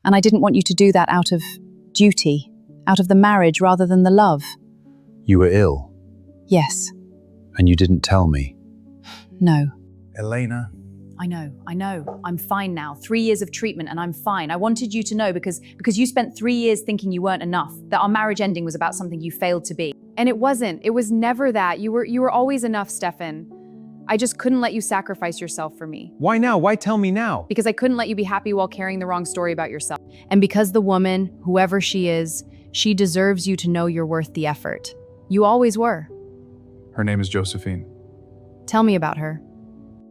And I didn't want you to do that out of duty, out of the marriage rather than the love. You were ill, Yes. and you didn't tell me. No. Elena. I know. I'm fine now. 3 years of treatment and I'm fine. I wanted you to know because you spent 3 years thinking you weren't enough, that our marriage ending was about something you failed to be. And it wasn't. It was never that. You were always enough, Stefan. I just couldn't let you sacrifice yourself for me. Why now? Why tell me now? Because I couldn't let you be happy while carrying the wrong story about yourself. And because the woman, whoever she is, she deserves you to know you're worth the effort. You always were. Her name is Josephine. Tell me about her.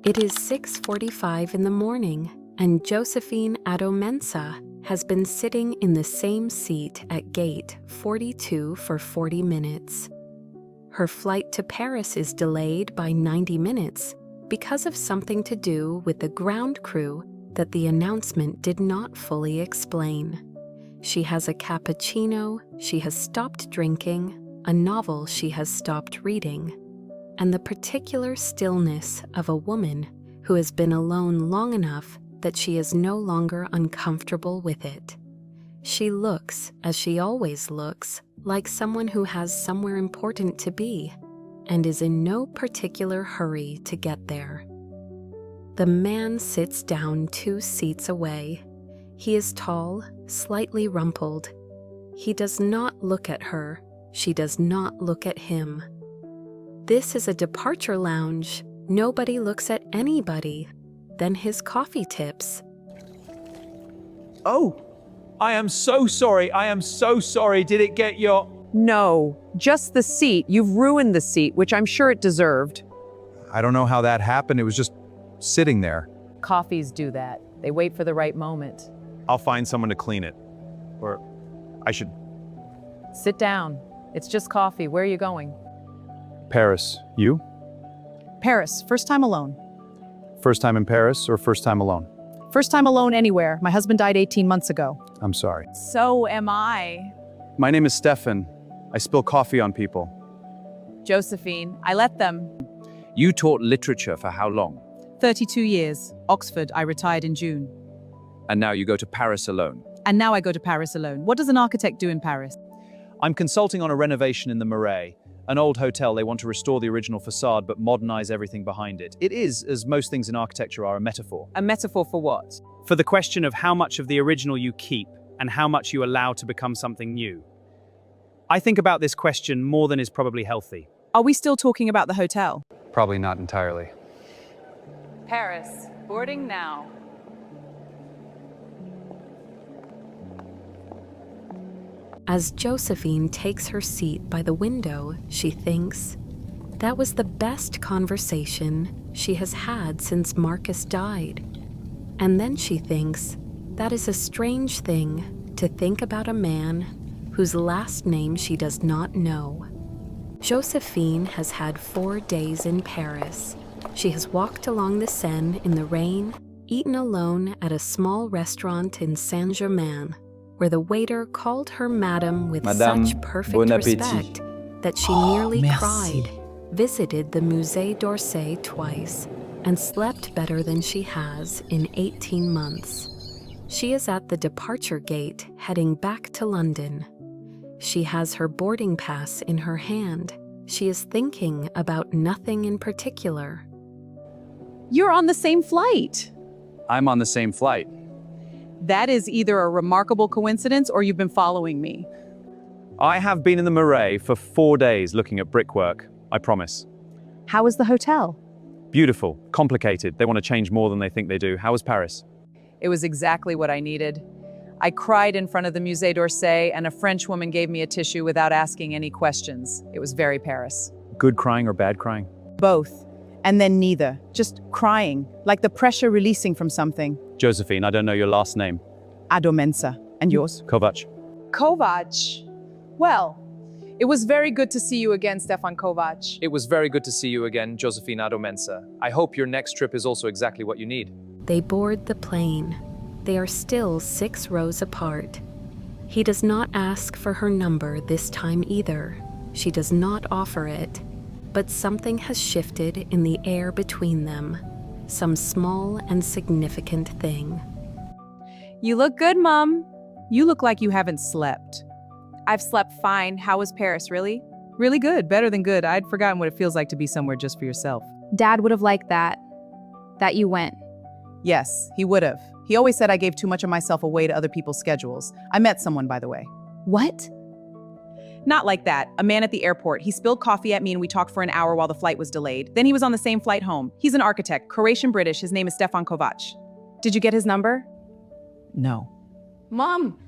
It is 6:45 in the morning, and Josephine Adomensa has been sitting in the same seat at gate 42 for 40 minutes. Her flight to Paris is delayed by 90 minutes because of something to do with the ground crew that the announcement did not fully explain. She has a cappuccino she has stopped drinking, a novel she has stopped reading, and the particular stillness of a woman who has been alone long enough that she is no longer uncomfortable with it. She looks, as she always looks, like someone who has somewhere important to be and is in no particular hurry to get there. The man sits down 2 seats away. He is tall, slightly rumpled. He does not look at her. She does not look at him. This is a departure lounge. Nobody looks at anybody. Then his coffee tips. Oh, I am so sorry. Did it get your... No, just the seat. You've ruined the seat, which I'm sure it deserved. I don't know how that happened. It was just sitting there. Coffees do that. They wait for the right moment. I'll find someone to clean it. Or I should... Sit down. It's just coffee. Where are you going? Paris. You? Paris, first time alone. First time in Paris or first time alone? First time alone anywhere. My husband died 18 months ago. I'm sorry. So am I. My name is Stefan. I spill coffee on people. Josephine, I let them. You taught literature for how long? 32 years. Oxford, I retired in June. And now you go to Paris alone. And now I go to Paris alone. What does an architect do in Paris? I'm consulting on a renovation in the Marais. An old hotel. They want to restore the original facade but modernize everything behind it. It is, as most things in architecture are, a metaphor. A metaphor for what? For the question of how much of the original you keep and how much you allow to become something new. I think about this question more than is probably healthy. Are we still talking about the hotel? Probably not entirely. Paris, boarding now. As Josephine takes her seat by the window, she thinks, that was the best conversation she has had since Marcus died. And then she thinks, that is a strange thing to think about a man whose last name she does not know. Josephine has had 4 days in Paris. She has walked along the Seine in the rain, eaten alone at a small restaurant in Saint-Germain, where the waiter called her madam with Madame, such perfect bon appétit. respect that she nearly cried, visited the Musée d'Orsay twice, and slept better than she has in 18 months. She is at the departure gate heading back to London. She has her boarding pass in her hand. She is thinking about nothing in particular. You're on the same flight. I'm on the same flight. That is either a remarkable coincidence or you've been following me. I have been in the Marais for 4 days looking at brickwork, I promise. How was the hotel? Beautiful, complicated. They want to change more than they think they do. How was Paris? It was exactly what I needed. I cried in front of the Musée d'Orsay, and a French woman gave me a tissue without asking any questions. It was very Paris. Good crying or bad crying? Both. And then neither. Just crying, like the pressure releasing from something. Josephine, I don't know your last name. Adomensa. And yours? Kovac. Kovac. Well, it was very good to see you again, Stefan Kovac. It was very good to see you again, Josephine Adomensa. I hope your next trip is also exactly what you need. They board the plane. They are still 6 rows apart. He does not ask for her number this time either. She does not offer it. But something has shifted in the air between them. Some small and significant thing. You look good, Mom. You look like you haven't slept. I've slept fine. How was Paris, really? Really good, better than good. I'd forgotten what it feels like to be somewhere just for yourself. Dad would have liked that you went. Yes, he would have. He always said I gave too much of myself away to other people's schedules. I met someone, by the way. What? Not like that. A man at the airport. He spilled coffee at me and we talked for an hour while the flight was delayed. Then he was on the same flight home. He's an architect, Croatian-British. His name is Stefan Kovac. Did you get his number? No. Mom!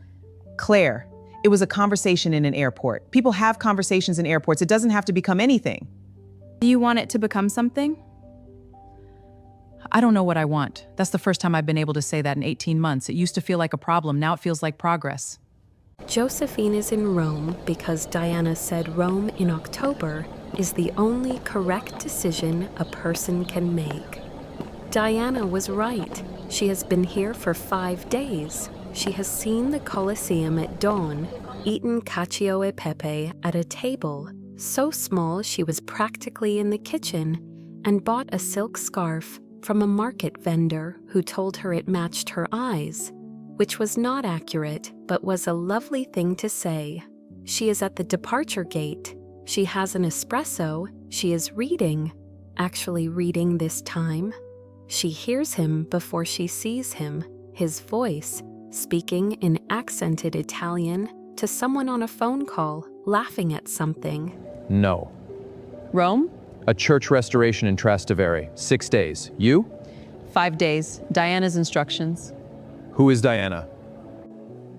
Claire, it was a conversation in an airport. People have conversations in airports. It doesn't have to become anything. Do you want it to become something? I don't know what I want. That's the first time I've been able to say that in 18 months. It used to feel like a problem. Now it feels like progress. Josephine is in Rome because Diana said Rome in October is the only correct decision a person can make. Diana was right. She has been here for 5 days. She has seen the Colosseum at dawn, eaten cacio e pepe at a table so small she was practically in the kitchen, and bought a silk scarf from a market vendor who told her it matched her eyes, which was not accurate, but was a lovely thing to say. She is at the departure gate. She has an espresso. She is reading, actually reading this time. She hears him before she sees him, his voice, speaking in accented Italian to someone on a phone call, laughing at something. No. Rome? A church restoration in Trastevere. 6 days. You? 5 days. Diana's instructions. Who is Diana?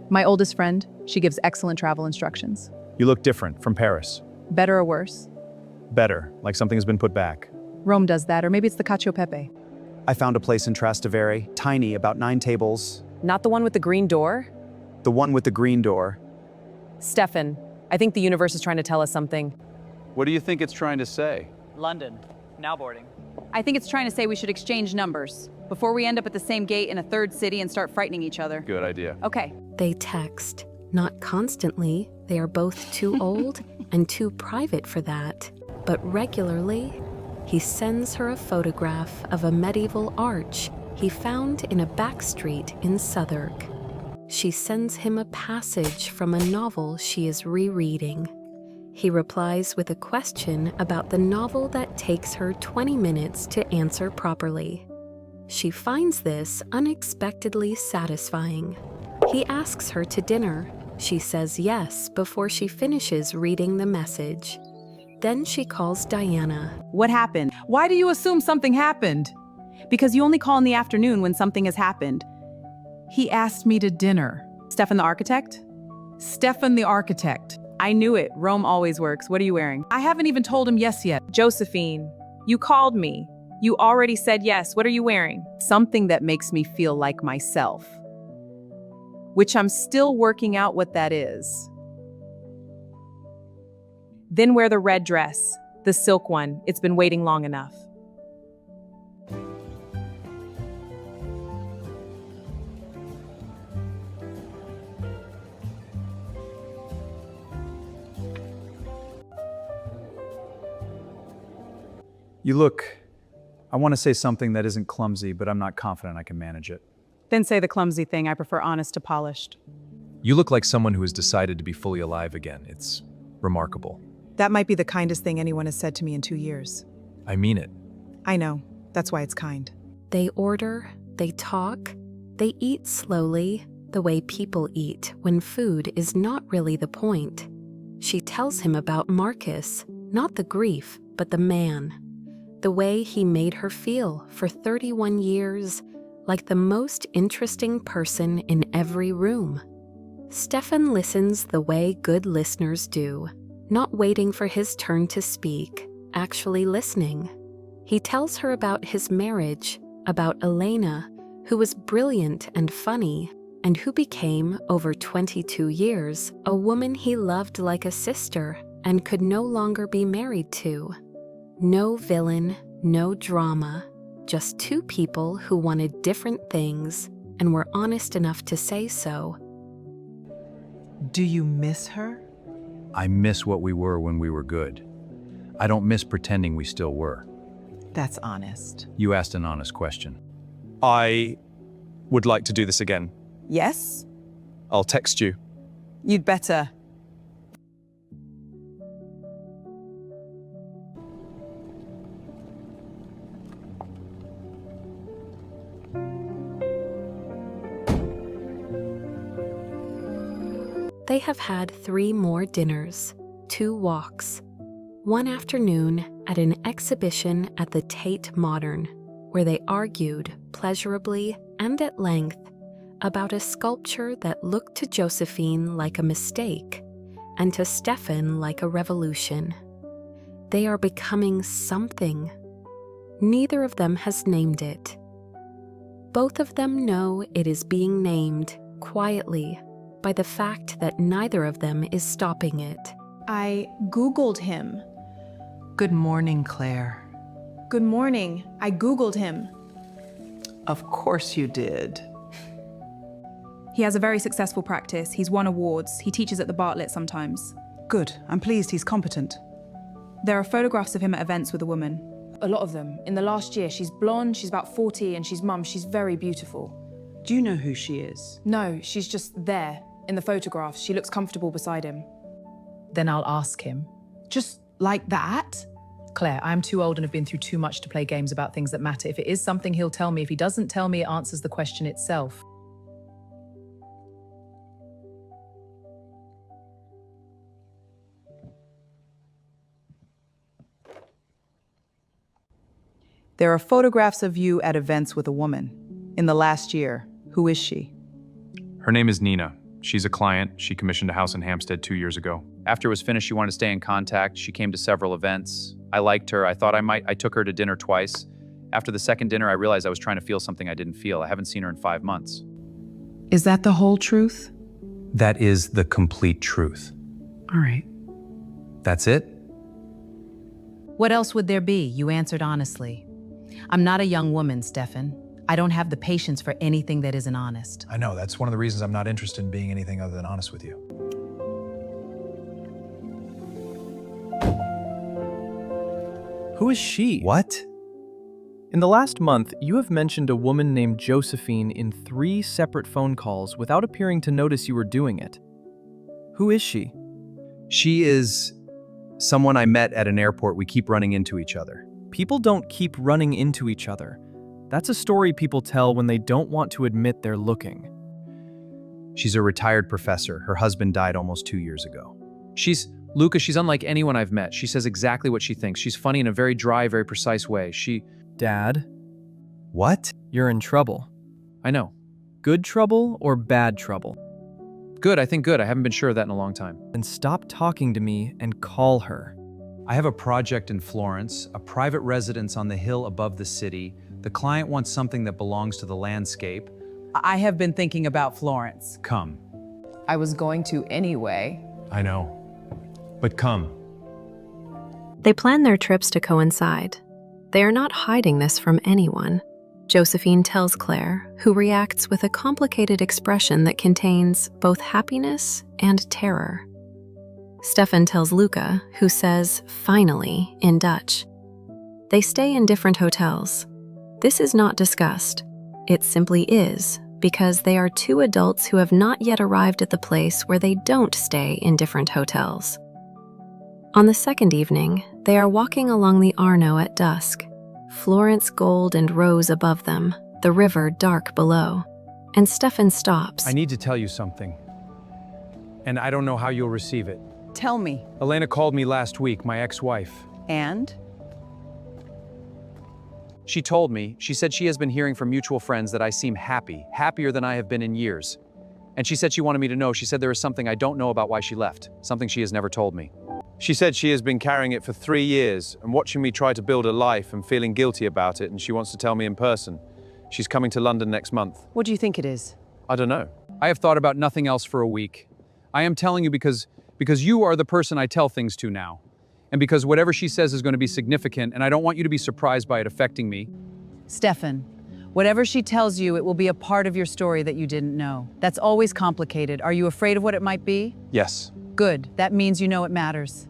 My oldest friend. She gives excellent travel instructions. You look different from Paris. Better or worse? Better, like something has been put back. Rome does that, or maybe it's the cacio e pepe. I found a place in Trastevere, tiny, about 9 tables. Not the one with the green door? The one with the green door. Stefan, I think the universe is trying to tell us something. What do you think it's trying to say? London, now boarding. I think it's trying to say we should exchange numbers before we end up at the same gate in a third city and start frightening each other. Good idea. Okay. They text. Not constantly. They are both too old and too private for that. But regularly, he sends her a photograph of a medieval arch he found in a back street in Southwark. She sends him a passage from a novel she is rereading. He replies with a question about the novel that takes her 20 minutes to answer properly. She finds this unexpectedly satisfying. He asks her to dinner. She says yes before she finishes reading the message. Then she calls Diana. What happened? Why do you assume something happened? Because you only call in the afternoon when something has happened. He asked me to dinner. Stefan the architect? Stefan the architect. I knew it. Rome always works. What are you wearing? I haven't even told him yes yet. Josephine, you called me. You already said yes. What are you wearing? Something that makes me feel like myself. Which I'm still working out what that is. Then wear the red dress, the silk one. It's been waiting long enough. You look... I want to say something that isn't clumsy, but I'm not confident I can manage it. Then say the clumsy thing. I prefer honest to polished. You look like someone who has decided to be fully alive again. It's remarkable. That might be the kindest thing anyone has said to me in 2 years. I mean it. I know. That's why it's kind. They order, they talk, they eat slowly, the way people eat when food is not really the point. She tells him about Marcus, not the grief, but the man. The way he made her feel for 31 years, like the most interesting person in every room. Stefan listens the way good listeners do, not waiting for his turn to speak, actually listening. He tells her about his marriage, about Elena, who was brilliant and funny, and who became, over 22 years, a woman he loved like a sister and could no longer be married to. No villain, no drama, just two people who wanted different things and were honest enough to say so. Do you miss her? I miss what we were when we were good. I don't miss pretending we still were. That's honest. You asked an honest question. I would like to do this again. Yes? I'll text you. You'd better. They have had 3 more dinners, 2 walks. One afternoon at an exhibition at the Tate Modern, where they argued pleasurably and at length about a sculpture that looked to Josephine like a mistake and to Stefan like a revolution. They are becoming something. Neither of them has named it. Both of them know it is being named quietly by the fact that neither of them is stopping it. I Googled him. Good morning, Claire. Good morning. I Googled him. Of course you did. He has a very successful practice. He's won awards. He teaches at the Bartlett sometimes. Good. I'm pleased he's competent. There are photographs of him at events with a woman. A lot of them. In the last year, she's blonde, she's about 40, and she's mum. She's very beautiful. Do you know who she is? No, she's just there, in the photographs. She looks comfortable beside him. Then I'll ask him. Just like that? Claire, I'm too old and have been through too much to play games about things that matter. If it is something, he'll tell me. If he doesn't tell me, it answers the question itself. There are photographs of you at events with a woman. In the last year, who is she? Her name is Nina. She's a client. She commissioned a house in Hampstead 2 years ago. After it was finished, she wanted to stay in contact. She came to several events. I liked her. I thought I took her to dinner twice. After the second dinner, I realized I was trying to feel something I didn't feel. I haven't seen her in 5 months. Is that the whole truth? That is the complete truth. All right. That's it? What else would there be? You answered honestly. I'm not a young woman, Stefan. I don't have the patience for anything that isn't honest. I know, that's one of the reasons I'm not interested in being anything other than honest with you. Who is she? What? In the last month, you have mentioned a woman named Josephine in 3 separate phone calls without appearing to notice you were doing it. Who is she? She is someone I met at an airport. We keep running into each other. People don't keep running into each other. That's a story people tell when they don't want to admit they're looking. She's a retired professor. Her husband died almost 2 years ago. Luca, she's unlike anyone I've met. She says exactly what she thinks. She's funny in a very dry, very precise way. Dad? What? You're in trouble. I know. Good trouble or bad trouble? Good, I think good. I haven't been sure of that in a long time. Then stop talking to me and call her. I have a project in Florence, a private residence on the hill above the city. The client wants something that belongs to the landscape. I have been thinking about Florence. Come. I was going to anyway. I know. But come. They plan their trips to coincide. They are not hiding this from anyone. Josephine tells Claire, who reacts with a complicated expression that contains both happiness and terror. Stefan tells Luca, who says, finally, in Dutch. They stay in different hotels. This is not discussed. It simply is, because they are 2 adults who have not yet arrived at the place where they don't stay in different hotels. On the second evening, they are walking along the Arno at dusk, Florence gold and rose above them, the river dark below. And Stefan stops. I need to tell you something. And I don't know how you'll receive it. Tell me. Elena called me last week, my ex-wife. And? She told me, she said she has been hearing from mutual friends that I seem happy, happier than I have been in years. And she said she wanted me to know, she said there is something I don't know about why she left, something she has never told me. She said she has been carrying it for 3 years and watching me try to build a life and feeling guilty about it, and she wants to tell me in person. She's coming to London next month. What do you think it is? I don't know. I have thought about nothing else for a week. I am telling you because you are the person I tell things to now. And because whatever she says is going to be significant, and I don't want you to be surprised by it affecting me. Stefan, whatever she tells you, it will be a part of your story that you didn't know. That's always complicated. Are you afraid of what it might be? Yes. Good. That means you know it matters.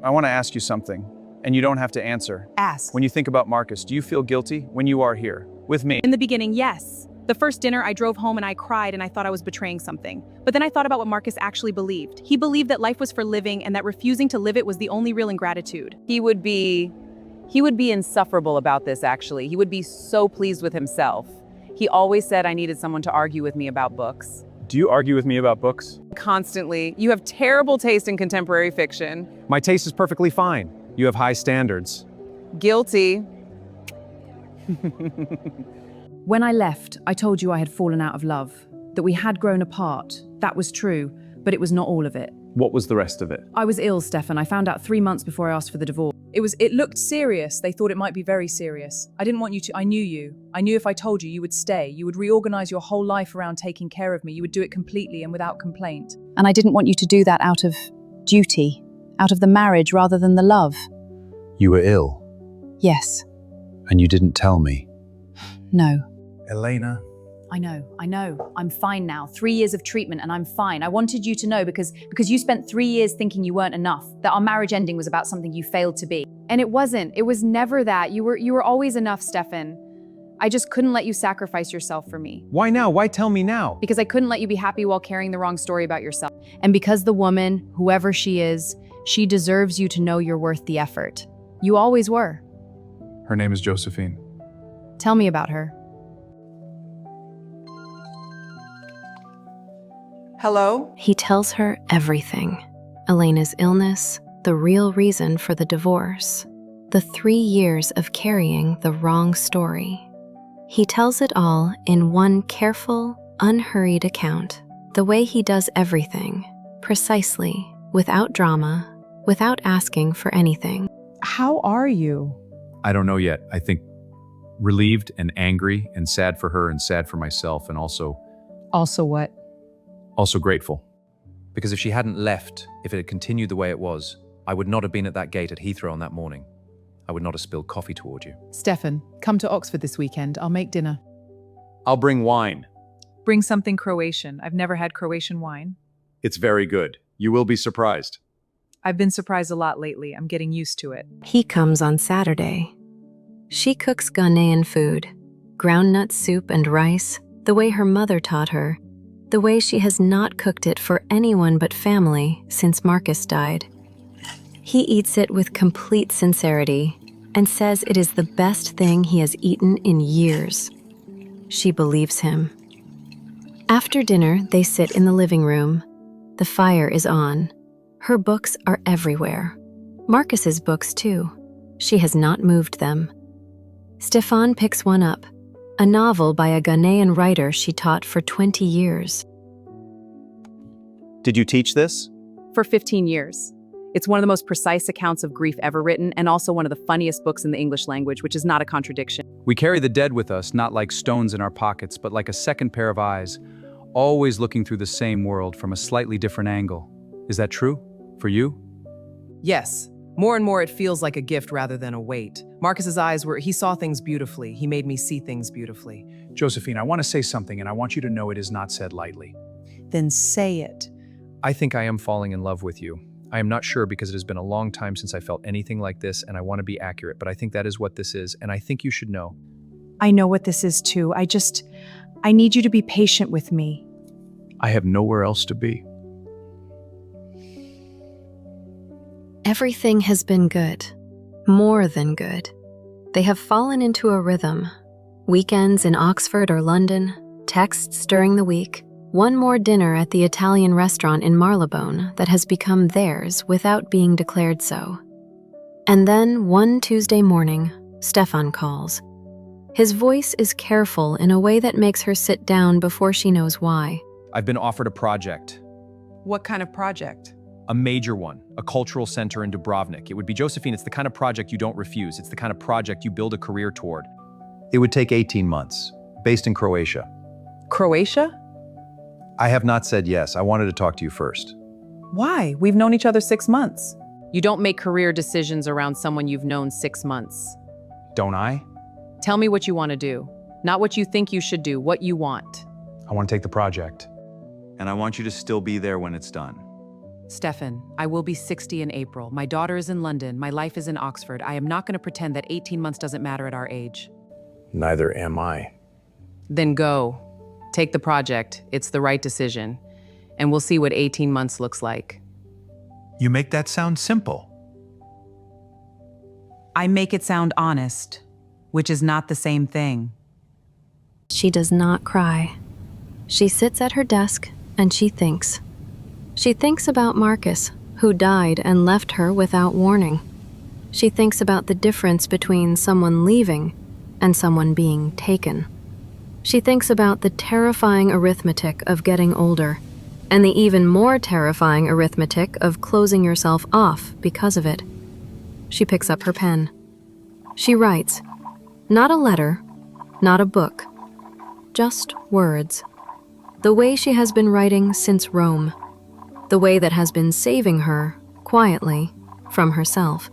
I want to ask you something, and you don't have to answer. Ask. When you think about Marcus, do you feel guilty when you are here with me? In the beginning, yes. The first dinner, I drove home and I cried and I thought I was betraying something. But then I thought about what Marcus actually believed. He believed that life was for living and that refusing to live it was the only real ingratitude. He would be insufferable about this, actually. He would be so pleased with himself. He always said I needed someone to argue with me about books. Do you argue with me about books? Constantly. You have terrible taste in contemporary fiction. My taste is perfectly fine. You have high standards. Guilty. When I left, I told you I had fallen out of love, that we had grown apart. That was true, but it was not all of it. What was the rest of it? I was ill, Stefan. I found out 3 months before I asked for the divorce. It looked serious. They thought it might be very serious. I didn't want you to. I knew you. I knew if I told you, you would stay. You would reorganize your whole life around taking care of me. You would do it completely and without complaint. And I didn't want you to do that out of duty, out of the marriage rather than the love. You were ill, Yes. and you didn't tell me. No. Elena. I know. I'm fine now. 3 years of treatment and I'm fine. I wanted you to know because you spent 3 years thinking you weren't enough, that our marriage ending was about something you failed to be. And it wasn't. It was never that. You were always enough, Stefan. I just couldn't let you sacrifice yourself for me. Why now? Why tell me now? Because I couldn't let you be happy while carrying the wrong story about yourself. And because the woman, whoever she is, she deserves you to know you're worth the effort. You always were. Her name is Josephine. Tell me about her. Hello? He tells her everything. Elena's illness, the real reason for the divorce, the 3 years of carrying the wrong story. He tells it all in one careful, unhurried account, the way he does everything, precisely, without drama, without asking for anything. How are you? I don't know yet. I think relieved and angry and sad for her and sad for myself, and also what? also grateful. Because if she hadn't left, if it had continued the way it was, I would not have been at that gate at Heathrow on that morning. I would not have spilled coffee toward you. Stefan, come to Oxford this weekend. I'll make dinner. I'll bring wine. Bring something Croatian. I've never had Croatian wine. It's very good. You will be surprised. I've been surprised a lot lately. I'm getting used to it. He comes on Saturday. She cooks Ghanaian food, groundnut soup and rice, the way her mother taught her, the way she has not cooked it for anyone but family since Marcus died. He eats it with complete sincerity and says it is the best thing he has eaten in years. She believes him. After dinner, they sit in the living room. The fire is on. Her books are everywhere. Marcus's books, too. She has not moved them. Stefan picks one up, a novel by a Ghanaian writer she taught for 20 years. Did you teach this? For 15 years. It's one of the most precise accounts of grief ever written, and also one of the funniest books in the English language, which is not a contradiction. We carry the dead with us, not like stones in our pockets, but like a second pair of eyes, always looking through the same world from a slightly different angle. Is that true? For you? Yes. More and more it feels like a gift rather than a weight. Marcus's eyes he saw things beautifully. He made me see things beautifully. Josephine, I want to say something, and I want you to know it is not said lightly. Then say it. I think I am falling in love with you. I am not sure because it has been a long time since I felt anything like this, and I want to be accurate, but I think that is what this is, and I think you should know. I know what this is too. I need you to be patient with me. I have nowhere else to be. Everything has been good. More than good. They have fallen into a rhythm. Weekends in Oxford or London, texts during the week, one more dinner at the Italian restaurant in Marylebone that has become theirs without being declared so. And then one Tuesday morning, Stefan calls. His voice is careful in a way that makes her sit down before she knows why. I've been offered a project. What kind of project? A major one, a cultural center in Dubrovnik. It would be, Josephine, it's the kind of project you don't refuse. It's the kind of project you build a career toward. It would take 18 months, based in Croatia. Croatia? I have not said yes. I wanted to talk to you first. Why? We've known each other 6 months. You don't make career decisions around someone you've known 6 months. Don't I? Tell me what you want to do. Not what you think you should do, what you want. I want to take the project. And I want you to still be there when it's done. Stefan, I will be 60 in April. My daughter is in London. My life is in Oxford. I am not going to pretend that 18 months doesn't matter at our age. Neither am I. Then go. Take the project. It's the right decision. And we'll see what 18 months looks like. You make that sound simple. I make it sound honest, which is not the same thing. She does not cry. She sits at her desk and she thinks. She thinks about Marcus, who died and left her without warning. She thinks about the difference between someone leaving and someone being taken. She thinks about the terrifying arithmetic of getting older, and the even more terrifying arithmetic of closing yourself off because of it. She picks up her pen. She writes, not a letter, not a book, just words. The way she has been writing since Rome. The way that has been saving her, quietly, from herself.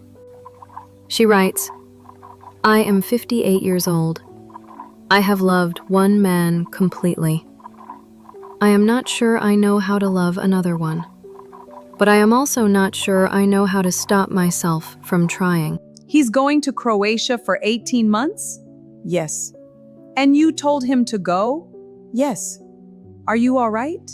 She writes, I am 58 years old. I have loved one man completely. I am not sure I know how to love another one. But I am also not sure I know how to stop myself from trying. He's going to Croatia for 18 months? Yes. And you told him to go? Yes. Are you all right?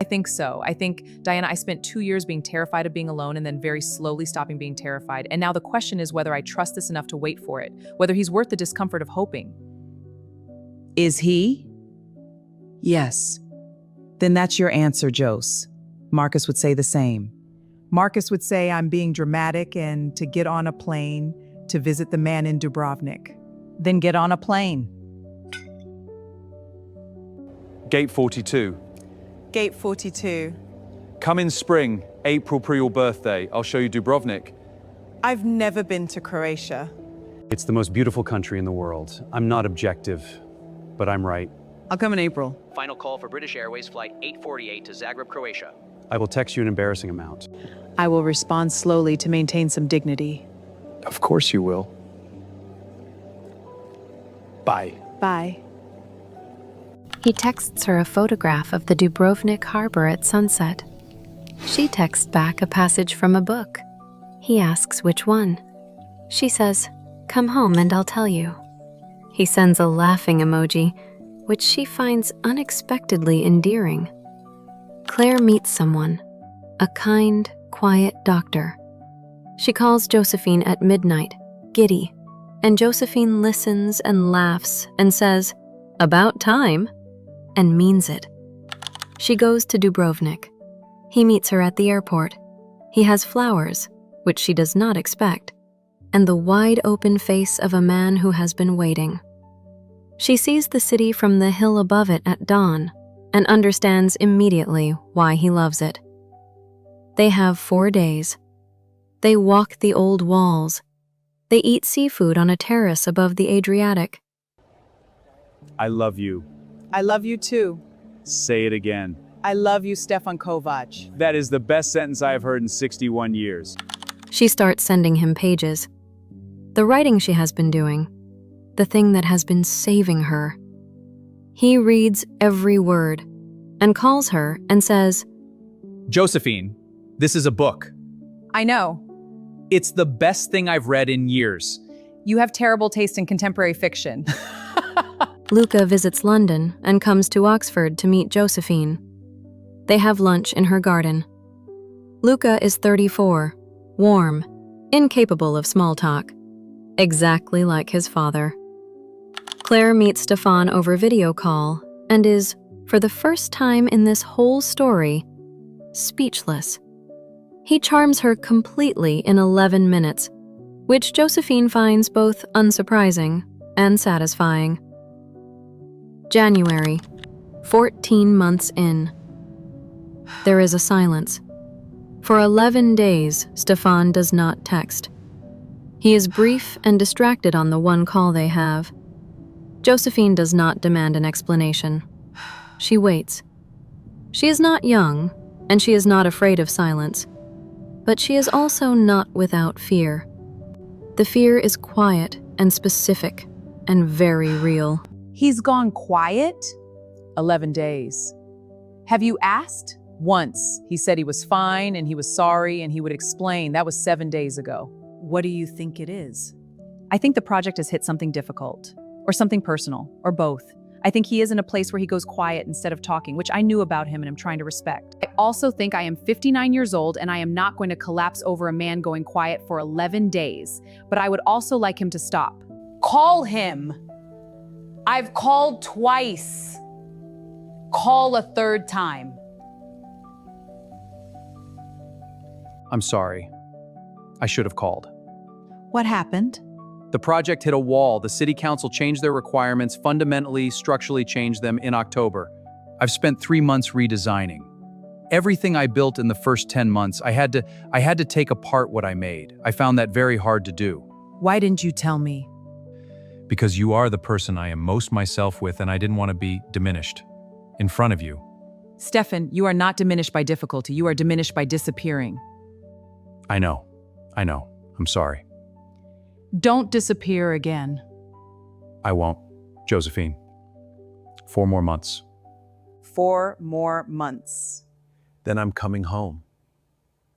I think so. I think, Diana, I spent 2 years being terrified of being alone and then very slowly stopping being terrified. And now the question is whether I trust this enough to wait for it, whether he's worth the discomfort of hoping. Is he? Yes. Then that's your answer, Jose. Marcus would say the same. Marcus would say I'm being dramatic and to get on a plane to visit the man in Dubrovnik. Then get on a plane. Gate 42. Gate 42. Come in spring, April pre your birthday. I'll show you Dubrovnik. I've never been to Croatia. It's the most beautiful country in the world. I'm not objective, but I'm right. I'll come in April. Final call for British Airways Flight 848 to Zagreb, Croatia. I will text you an embarrassing amount. I will respond slowly to maintain some dignity. Of course you will. Bye. Bye. He texts her a photograph of the Dubrovnik harbor at sunset. She texts back a passage from a book. He asks which one. She says, come home and I'll tell you. He sends a laughing emoji, which she finds unexpectedly endearing. Claire meets someone, a kind, quiet doctor. She calls Josephine at midnight, giddy, and Josephine listens and laughs and says, about time, and means it. She goes to Dubrovnik. He meets her at the airport. He has flowers, which she does not expect, and the wide open face of a man who has been waiting. She sees the city from the hill above it at dawn and understands immediately why he loves it. They have 4 days. They walk the old walls. They eat seafood on a terrace above the Adriatic. I love you. I love you too. Say it again. I love you, Stefan Kovac. That is the best sentence I have heard in 61 years. She starts sending him pages. The writing she has been doing. The thing that has been saving her. He reads every word and calls her and says, Josephine, this is a book. I know. It's the best thing I've read in years. You have terrible taste in contemporary fiction. Luca visits London and comes to Oxford to meet Josephine. They have lunch in her garden. Luca is 34, warm, incapable of small talk, exactly like his father. Claire meets Stefan over video call and is, for the first time in this whole story, speechless. He charms her completely in 11 minutes, which Josephine finds both unsurprising and satisfying. January, 14 months in. There is a silence. For 11 days, Stefan does not text. He is brief and distracted on the one call they have. Josephine does not demand an explanation. She waits. She is not young, and she is not afraid of silence. But she is also not without fear. The fear is quiet and specific and very real. He's gone quiet? 11 days. Have you asked? Once, he said he was fine and he was sorry and he would explain. That was 7 days ago. What do you think it is? I think the project has hit something difficult, or something personal, or both. I think he is in a place where he goes quiet instead of talking, which I knew about him and am trying to respect. I also think I am 59 years old and I am not going to collapse over a man going quiet for 11 days, but I would also like him to stop. Call him. I've called twice. Call a third time. I'm sorry. I should have called. What happened? The project hit a wall. The city council changed their requirements, fundamentally, structurally changed them in October. I've spent 3 months redesigning. Everything I built in the first 10 months, I had to take apart what I made. I found that very hard to do. Why didn't you tell me? Because you are the person I am most myself with, and I didn't want to be diminished in front of you. Stefan, you are not diminished by difficulty. You are diminished by disappearing. I know. I'm sorry. Don't disappear again. I won't, Josephine. 4 more months. 4 more months. Then I'm coming home.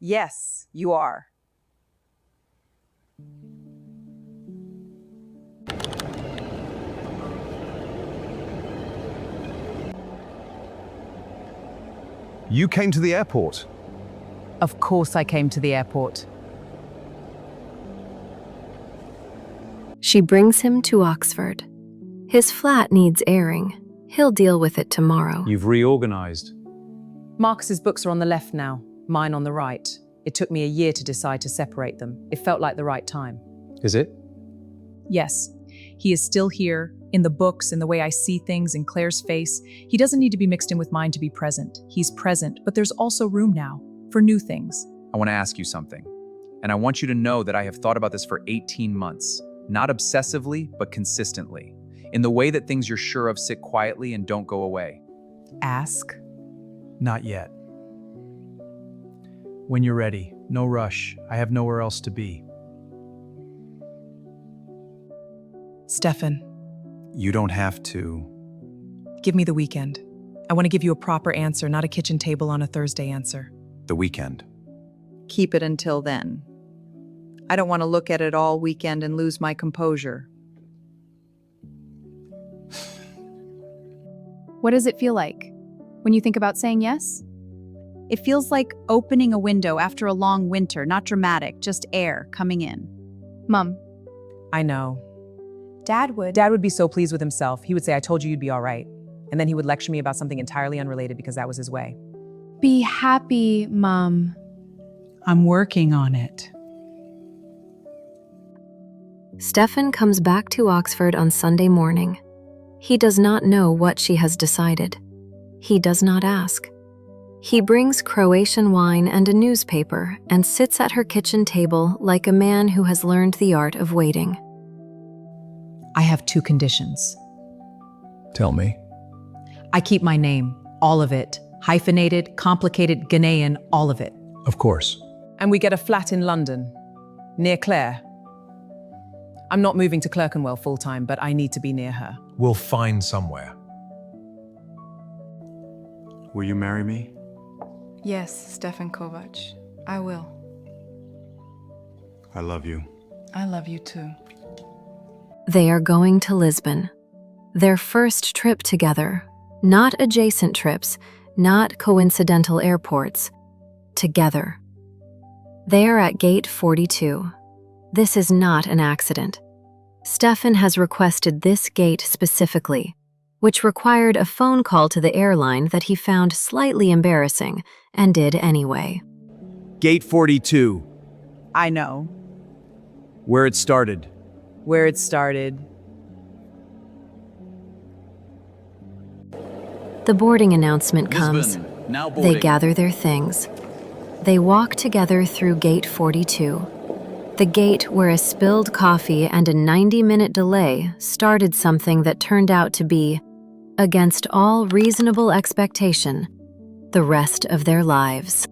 Yes, you are. You came to the airport. Of course I came to the airport. She brings him to Oxford. His flat needs airing. He'll deal with it tomorrow. You've reorganized. Marcus's books are on the left now, mine on the right. It took me a year to decide to separate them. It felt like the right time. Is it? Yes, he is still here, in the books, in the way I see things, in Claire's face. He doesn't need to be mixed in with mine to be present. He's present, but there's also room now for new things. I want to ask you something. And I want you to know that I have thought about this for 18 months. Not obsessively, but consistently. In the way that things you're sure of sit quietly and don't go away. Ask. Not yet. When you're ready, no rush. I have nowhere else to be. Stefan, You don't have to. give me the weekend. I want to give you a proper answer, not a kitchen table on a Thursday answer. The weekend. Keep it until then. I don't want to look at it all weekend and lose my composure. What does it feel like when you think about saying yes? It feels like opening a window after a long winter, not dramatic, just air coming in. Mom. I know. Dad would. Dad would be so pleased with himself. He would say, I told you you'd be all right. And then he would lecture me about something entirely unrelated because that was his way. Be happy, Mom. I'm working on it. Stefan comes back to Oxford on Sunday morning. He does not know what she has decided. He does not ask. He brings Croatian wine and a newspaper and sits at her kitchen table like a man who has learned the art of waiting. I have 2 conditions. Tell me. I keep my name, all of it. Hyphenated, complicated, Ghanaian, all of it. Of course. And we get a flat in London, near Claire. I'm not moving to Clerkenwell full-time, but I need to be near her. We'll find somewhere. Will you marry me? Yes, Stefan Kovac. I will. I love you. I love you too. They are going to Lisbon. Their first trip together. Not adjacent trips, not coincidental airports. Together. They are at gate 42. This is not an accident. Stefan has requested this gate specifically, which required a phone call to the airline that he found slightly embarrassing and did anyway. Gate 42. I know. Where it started. Where it started. The boarding announcement comes. Now boarding. They gather their things. They walk together through gate 42. The gate where a spilled coffee and a 90-minute delay started something that turned out to be, against all reasonable expectation, the rest of their lives.